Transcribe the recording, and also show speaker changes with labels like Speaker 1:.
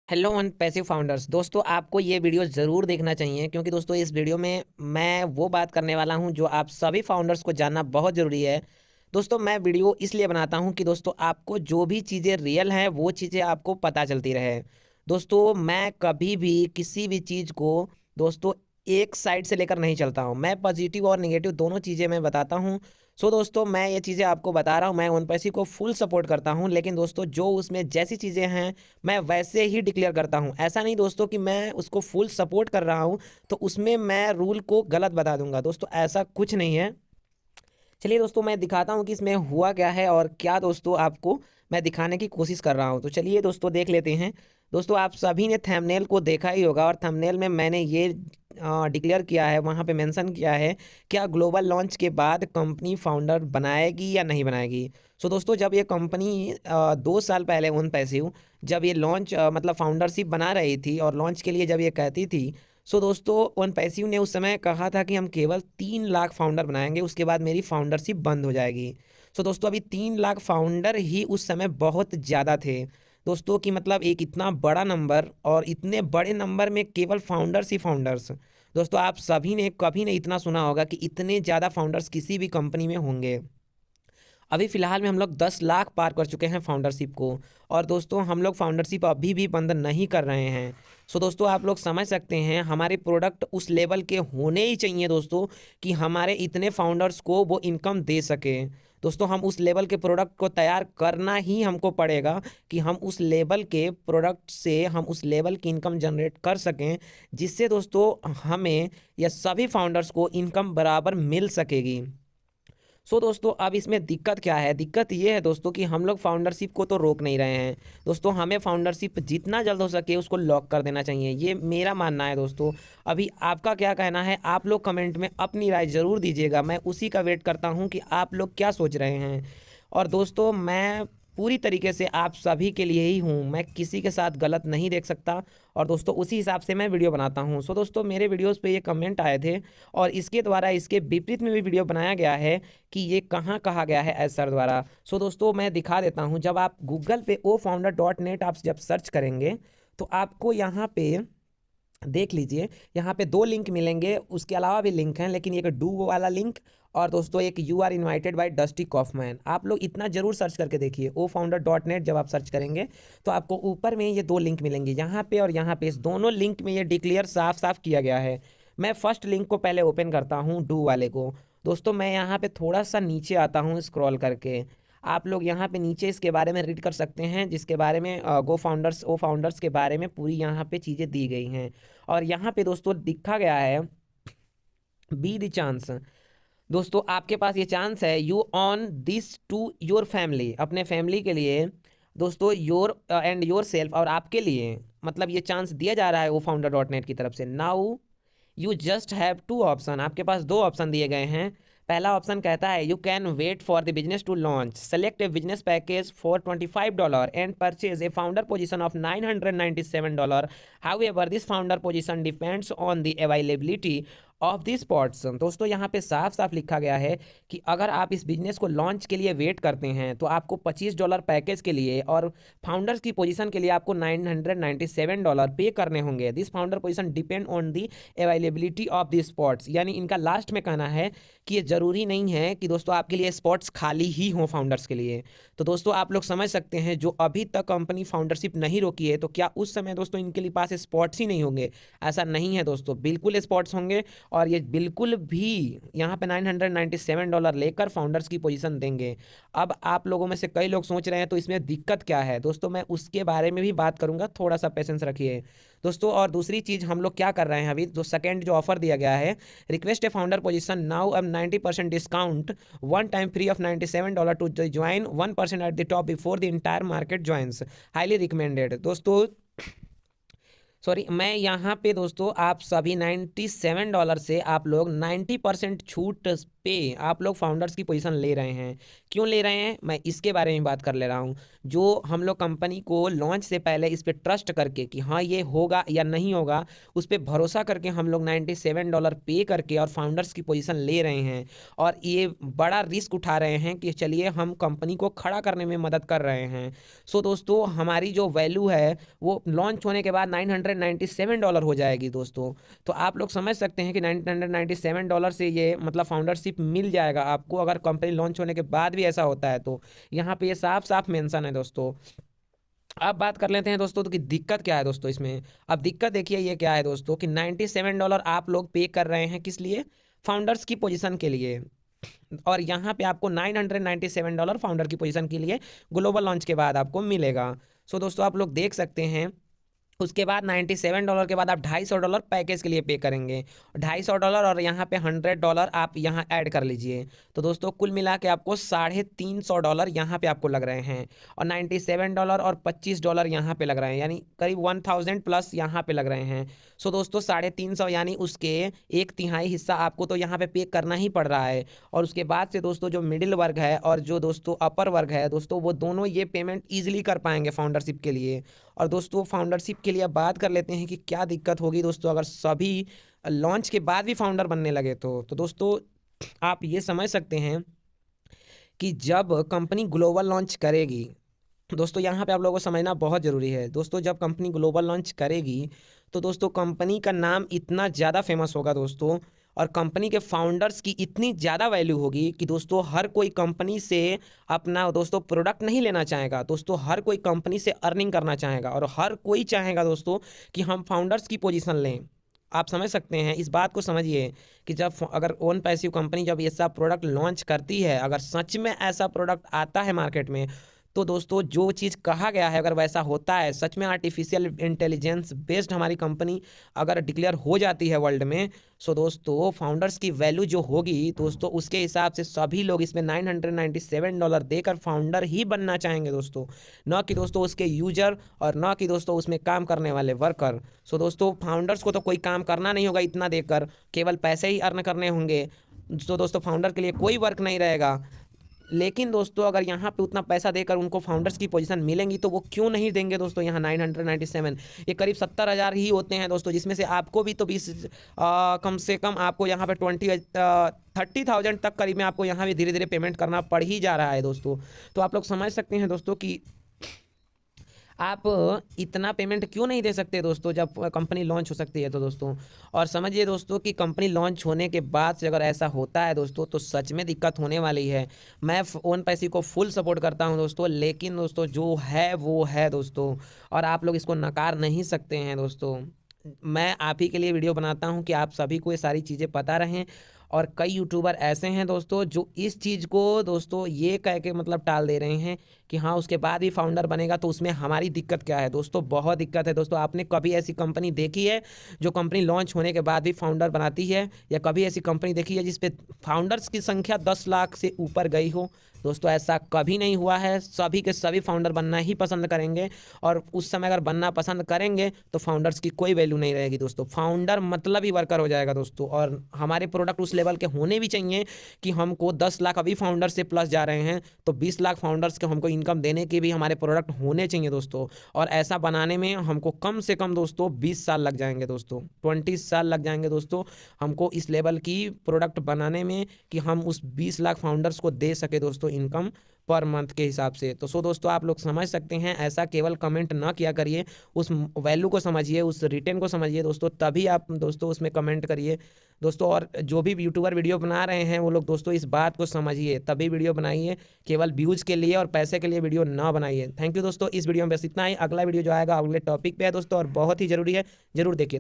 Speaker 1: Hello one passive founders. दोस्तों आपको ये वीडियो ज़रूर देखना चाहिए क्योंकि दोस्तों इस वीडियो में मैं वो बात करने वाला हूं जो आप सभी फाउंडर्स को जानना बहुत ज़रूरी है। दोस्तों मैं वीडियो इसलिए बनाता हूं कि दोस्तों आपको जो भी चीज़ें रियल हैं वो चीज़ें आपको पता चलती रहे। दोस्तों मैं कभी भी किसी भी चीज़ को दोस्तों एक साइड से लेकर नहीं चलता हूं। मैं पॉजिटिव और नेगेटिव दोनों चीज़ें मैं बताता हूं। सो दोस्तों मैं ये चीज़ें आपको बता रहा हूं, मैं वन पैसी को फुल सपोर्ट करता हूं, लेकिन दोस्तों जो उसमें जैसी चीज़ें हैं मैं वैसे ही डिक्लेयर करता हूं। ऐसा नहीं दोस्तों कि मैं उसको फुल सपोर्ट कर रहा हूं तो उसमें मैं रूल को गलत बता दूंगा। दोस्तों ऐसा कुछ नहीं है। चलिए दोस्तों मैं दिखाता हूं कि इसमें हुआ क्या है और क्या दोस्तों आपको मैं दिखाने की कोशिश कर रहा हूं। तो चलिए दोस्तों देख लेते हैं। दोस्तों आप सभी ने थंबनेल को देखा ही होगा और थंबनेल में मैंने ये डिक्लेयर किया है, वहाँ पे मेंशन किया है क्या ग्लोबल लॉन्च के बाद कंपनी फाउंडर बनाएगी या नहीं बनाएगी। सो दोस्तों जब ये कंपनी 2 साल पहले उन पैसिव जब ये लॉन्च मतलब फाउंडरशिप बना रही थी और लॉन्च के लिए जब ये कहती थी, सो दोस्तों वन पैसिव ने उस समय कहा था कि हम केवल 3 लाख फाउंडर बनाएंगे, उसके बाद मेरी फाउंडरशिप बंद हो जाएगी। सो दोस्तों अभी 3 लाख फाउंडर ही उस समय बहुत ज़्यादा थे दोस्तों, कि मतलब एक इतना बड़ा नंबर और इतने बड़े नंबर में केवल फाउंडर्स ही फाउंडर्स। दोस्तों आप सभी ने कभी नहीं इतना सुना होगा कि इतने ज़्यादा फाउंडर्स किसी भी कंपनी में होंगे। अभी फ़िलहाल में हम लोग 10 लाख पार कर चुके हैं फाउंडरशिप को, और दोस्तों हम लोग फाउंडरशिप अभी भी बंद नहीं कर रहे हैं। सो दोस्तों आप लोग समझ सकते हैं हमारे प्रोडक्ट उस लेवल के होने ही चाहिए दोस्तों कि हमारे इतने फाउंडर्स को वो इनकम दे सके। दोस्तों हम उस लेवल के प्रोडक्ट को तैयार करना ही हमको पड़ेगा कि हम उस लेवल के प्रोडक्ट से हम उस लेवल की इनकम जनरेट कर सकें, जिससे दोस्तों हमें या सभी फाउंडर्स को इनकम बराबर मिल सकेगी। सो दोस्तों अब इसमें दिक्कत क्या है? दिक्कत ये है दोस्तों कि हम लोग फाउंडरशिप को तो रोक नहीं रहे हैं। दोस्तों हमें फाउंडरशिप जितना जल्द हो सके उसको लॉक कर देना चाहिए, ये मेरा मानना है दोस्तों। अभी आपका क्या कहना है? आप लोग कमेंट में अपनी राय ज़रूर दीजिएगा, मैं उसी का वेट करता हूँ कि आप लोग क्या सोच रहे हैं। और दोस्तों मैं पूरी तरीके से आप सभी के लिए ही हूँ, मैं किसी के साथ गलत नहीं देख सकता, और दोस्तों उसी हिसाब से मैं वीडियो बनाता हूँ। सो दोस्तों मेरे वीडियोस पे ये कमेंट आए थे और इसके द्वारा इसके विपरीत में भी वीडियो बनाया गया है कि ये कहाँ कहा गया है एस सर द्वारा। सो दोस्तों मैं दिखा देता हूँ। जब आप गूगल पे ofounder.net आप जब सर्च करेंगे तो आपको यहाँ पे देख लीजिए, यहाँ पे 2 लिंक मिलेंगे, उसके अलावा भी लिंक हैं, लेकिन एक डू वाला लिंक और दोस्तों एक you are invited by Dusty Kaufman. आप लोग इतना जरूर सर्च करके देखिए ofounder.net जब आप सर्च करेंगे तो आपको ऊपर में ये 2 लिंक मिलेंगे, यहाँ पे और यहाँ पे। इस दोनों लिंक में ये डिक्लेयर साफ साफ किया गया है। मैं फर्स्ट लिंक को पहले ओपन करता हूँ, डू वाले को। दोस्तों मैं यहाँ पे थोड़ा सा नीचे आता हूँ स्क्रॉल करके, आप लोग यहाँ पे नीचे इसके बारे में रीड कर सकते हैं, जिसके बारे में ओ फाउंडर्स के बारे में पूरी यहाँ पे चीज़ें दी गई हैं। और यहाँ पे दोस्तों लिखा गया है बी द चांस। दोस्तों आपके पास ये चांस है, you on this to your family, अपने फैमिली के लिए दोस्तों, योर एंड योर सेल्फ, और आपके लिए मतलब ये चांस दिया जा रहा है वो founder.net की तरफ से। Now you just have 2 option, आपके पास 2 ऑप्शन दिए गए हैं। पहला ऑप्शन कहता है you can wait for the business to launch, select a business package for $25 and purchase a founder position of $997। However this founder position depends on the availability of this spots. दोस्तों यहाँ पे साफ साफ लिखा गया है कि अगर आप इस बिजनेस को लॉन्च के लिए वेट करते हैं तो आपको $25 पैकेज के लिए और फाउंडर्स की पोजीशन के लिए आपको $997 पे करने होंगे। This founder position depend on the availability of the spots, यानी इनका लास्ट में कहना है कि ये ज़रूरी नहीं है कि दोस्तों आपके लिए स्पॉट्स खाली ही हों फाउंडर्स के लिए। तो दोस्तों आप लोग समझ सकते हैं जो अभी तक कंपनी फाउंडरशिप नहीं रोकी है तो क्या उस समय दोस्तों इनके लिए पास स्पॉट्स ही नहीं होंगे? ऐसा नहीं है दोस्तों, बिल्कुल स्पॉट्स होंगे, और ये बिल्कुल भी यहाँ पे $997 लेकर फाउंडर्स की पोजीशन देंगे। अब आप लोगों में से कई लोग सोच रहे हैं तो इसमें दिक्कत क्या है दोस्तों, मैं उसके बारे में भी बात करूंगा, थोड़ा सा पेशेंस रखिए दोस्तों। और दूसरी चीज़ हम लोग क्या कर रहे हैं, अभी जो सेकंड जो ऑफर दिया गया है, request a founder position now, अब 90% discount, one time free of $97 to join 1% at the top before the entire market joins, highly recommended. दोस्तों सॉरी, मैं यहाँ पे दोस्तों आप सभी $97 से आप लोग 90% छूट पे आप लोग फाउंडर्स की पोजीशन ले रहे हैं। क्यों ले रहे हैं, मैं इसके बारे में बात कर ले रहा हूँ। जो हम लोग कंपनी को लॉन्च से पहले इस पर ट्रस्ट करके कि हाँ ये होगा या नहीं होगा, उस पर भरोसा करके हम लोग $97 पे करके और फाउंडर्स की पोजीशन ले रहे हैं और ये बड़ा रिस्क उठा रहे हैं कि चलिए हम कंपनी को खड़ा करने में मदद कर रहे हैं। सो दोस्तों हमारी जो वैल्यू है वो लॉन्च होने के बाद $997 हो जाएगी दोस्तों। तो आप लोग समझ सकते हैं कि $997 से ये मतलब फाउंडरशिप मिल जाएगा आपको, अगर कंपनी लॉन्च होने के बाद भी ऐसा होता है तो यहाँ पे ये साफ साफ मेंशन है दोस्तों। अब बात कर लेते हैं दोस्तों तो कि दिक्कत क्या है दोस्तों इसमें। अब दिक्कत देखिए ये क्या है दोस्तों कि $97 आप लोग पे कर रहे हैं किस लिए, फाउंडर्स की पोजीशन के लिए, और यहाँ पे आपको $997 फाउंडर की पोजीशन के लिए ग्लोबल लॉन्च के बाद आपको मिलेगा। सो दोस्तों आप लोग देख सकते हैं उसके बाद $97 के बाद आप $250 पैकेज के लिए पे करेंगे, $250 और यहाँ पे $100 आप यहाँ ऐड कर लीजिए। तो दोस्तों कुल मिला के आपको $350 यहाँ पे आपको लग रहे हैं, और $97 और $25 यहाँ पे लग रहे हैं, यानी करीब 1000 प्लस यहाँ पे लग रहे हैं। सो दोस्तों 350 यानी उसके 1/3 हिस्सा आपको तो यहाँ पे करना ही पड़ रहा है। और उसके बाद से दोस्तों जो मिडिल वर्ग है और जो दोस्तों अपर वर्ग है दोस्तों, वो दोनों ये पेमेंट ईजिली कर पाएंगे फाउंडरशिप के लिए। और दोस्तों फाउंडरशिप के लिए अब बात कर लेते हैं कि क्या दिक्कत होगी दोस्तों अगर सभी लॉन्च के बाद भी फाउंडर बनने लगे तो दोस्तों आप ये समझ सकते हैं कि जब कंपनी ग्लोबल लॉन्च करेगी दोस्तों, यहाँ पे आप लोगों को समझना बहुत ज़रूरी है दोस्तों, जब कंपनी ग्लोबल लॉन्च करेगी तो दोस्तों कंपनी का नाम इतना ज़्यादा फेमस होगा दोस्तों, और कंपनी के फाउंडर्स की इतनी ज़्यादा वैल्यू होगी कि दोस्तों हर कोई कंपनी से अपना दोस्तों प्रोडक्ट नहीं लेना चाहेगा दोस्तों, हर कोई कंपनी से अर्निंग करना चाहेगा, और हर कोई चाहेगा दोस्तों कि हम फाउंडर्स की पोजीशन लें। आप समझ सकते हैं, इस बात को समझिए कि जब अगर ओन पैसिव कंपनी जब ये सब प्रोडक्ट लॉन्च करती है, अगर सच में ऐसा प्रोडक्ट आता है मार्केट में, तो दोस्तों जो चीज़ कहा गया है अगर वैसा होता है, सच में आर्टिफिशियल इंटेलिजेंस बेस्ड हमारी कंपनी अगर डिक्लेयर हो जाती है वर्ल्ड में, सो दोस्तों फाउंडर्स की वैल्यू जो होगी दोस्तों उसके हिसाब से सभी लोग इसमें $997 देकर फाउंडर ही बनना चाहेंगे दोस्तों, न कि दोस्तों उसके यूजर और न कि दोस्तों उसमें काम करने वाले वर्कर। सो दोस्तों फाउंडर्स को तो कोई काम करना नहीं होगा इतना देकर, केवल पैसे ही अर्न करने होंगे। तो दोस्तों फाउंडर के लिए कोई वर्क नहीं रहेगा। लेकिन दोस्तों अगर यहाँ पे उतना पैसा देकर उनको फाउंडर्स की पोजीशन मिलेंगी तो वो क्यों नहीं देंगे दोस्तों। यहाँ 997 ये करीब 70,000 ही होते हैं दोस्तों, जिसमें से आपको भी तो 20 कम से कम आपको यहाँ पे 30,000 तक करीब में आपको यहाँ भी धीरे धीरे पेमेंट करना पड़ ही जा रहा है दोस्तों। तो आप लोग समझ सकते हैं दोस्तों कि आप इतना पेमेंट क्यों नहीं दे सकते दोस्तों जब कंपनी लॉन्च हो सकती है तो दोस्तों। और समझिए दोस्तों कि कंपनी लॉन्च होने के बाद से अगर ऐसा होता है दोस्तों तो सच में दिक्कत होने वाली है। मैं ओन पैसी को फुल सपोर्ट करता हूं दोस्तों, लेकिन दोस्तों जो है वो है दोस्तों, और आप लोग इसको नकार नहीं सकते हैं दोस्तों। मैं आप ही के लिए वीडियो बनाता हूं कि आप सभी को ये सारी चीज़ें पता रहें। और कई यूट्यूबर ऐसे हैं दोस्तों जो इस चीज़ को दोस्तों ये कह के मतलब टाल दे रहे हैं कि हाँ उसके बाद ही फाउंडर बनेगा तो उसमें हमारी दिक्कत क्या है दोस्तों। बहुत दिक्कत है दोस्तों। आपने कभी ऐसी कंपनी देखी है जो कंपनी लॉन्च होने के बाद भी फाउंडर बनाती है, या कभी ऐसी कंपनी देखी है जिसपे फाउंडर्स की संख्या 10 लाख से ऊपर गई हो दोस्तों? ऐसा कभी नहीं हुआ है। सभी के सभी फाउंडर बनना ही पसंद करेंगे, और उस समय अगर बनना पसंद करेंगे तो फाउंडर्स की कोई वैल्यू नहीं रहेगी दोस्तों। फाउंडर मतलब ही वर्कर हो जाएगा दोस्तों। और हमारे प्रोडक्ट उस लेवल के होने भी चाहिए कि हमको 10 लाख अभी फाउंडर से प्लस जा रहे हैं तो 20 लाख फाउंडर्स के हमको इनकम देने के भी हमारे प्रोडक्ट होने चाहिए दोस्तों। और ऐसा बनाने में हमको कम से कम दोस्तों 20 साल लग जाएंगे दोस्तों, 20 साल लग जाएंगे दोस्तों हमको इस लेवल की प्रोडक्ट बनाने में कि हम उस 20 लाख फाउंडर्स को दे सके दोस्तों इनकम पर मंथ के हिसाब से। तो सो दोस्तों आप लोग समझ सकते हैं, ऐसा केवल कमेंट ना किया करिए, उस वैल्यू को समझिए, उस रिटर्न को समझिए दोस्तों, तभी आप दोस्तों उसमें कमेंट करिए दोस्तों। और जो भी यूट्यूबर वीडियो बना रहे हैं वो लोग दोस्तों इस बात को समझिए तभी वीडियो बनाइए, केवल व्यूज़ के लिए और पैसे के लिए वीडियो ना बनाइए। थैंक यू दोस्तों। इस वीडियो में बस इतना ही। अगला वीडियो जो आएगा अगले टॉपिक पे है दोस्तों और बहुत ही ज़रूरी है, जरूर देखिए।